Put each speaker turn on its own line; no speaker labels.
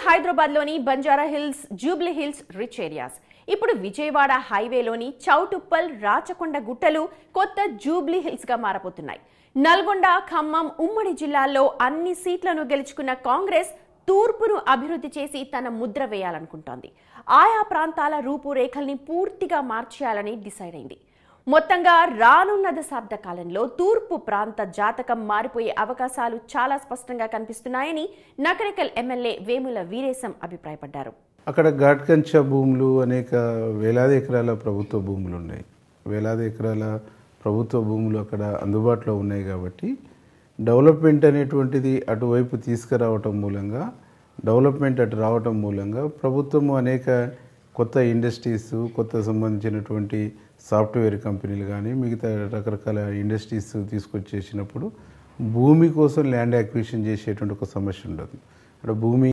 హైదరాబాద్లోని Banjara hills, Jubilee hills rich areas. ఇప్పుడు విజయవాడ హైవేలోని చౌటుప్పల్, రాచకొండ గుట్టలు కొత్త జూబ్లీ హిల్స్గా మారబోతున్నాయి. నల్గొండ, ఖమ్మం ఉమ్మడి జిల్లాల్లో అన్ని సీట్లను గెలుచుకున్న కాంగ్రెస్ తూర్పును అభివృద్ధి చేసి తన ముద్ర వేయాలనుకుంటోంది. ఆయా ప్రాంతాల రూపురేఖల్ని పూర్తిగా మార్చేయాలని డిసైడ్ అయింది. మొత్తంగా రానున్న దశాబ్ద కాలంలో తూర్పు ప్రాంత జాతకం మారిపోయే అవకాశాలు చాలా స్పష్టంగా కనిపిస్తున్నాయని నకరికల్ ఎమ్మెల్యే వేముల వీరేశం అభిప్రాయపడ్డారు.
అక్కడ ఘాట్కంచ భూములు, అనేక వేలాది ఎకరాల ప్రభుత్వ భూములు ఉన్నాయి. వేలాది ఎకరాల ప్రభుత్వ భూములు అక్కడ అందుబాటులో ఉన్నాయి కాబట్టి డెవలప్మెంట్ అనేటువంటిది అటువైపు తీసుకురావటం మూలంగా, డెవలప్మెంట్ అటు రావటం మూలంగా ప్రభుత్వము అనేక కొత్త ఇండస్ట్రీస్, కొత్త సంబంధించినటువంటి సాఫ్ట్వేర్ కంపెనీలు కానీ మిగతా రకరకాల ఇండస్ట్రీస్ తీసుకొచ్చేసినప్పుడు భూమి కోసం ల్యాండ్ అక్విజిషన్ చేసేటువంటి ఒక సమస్య ఉండదు. అక్కడ భూమి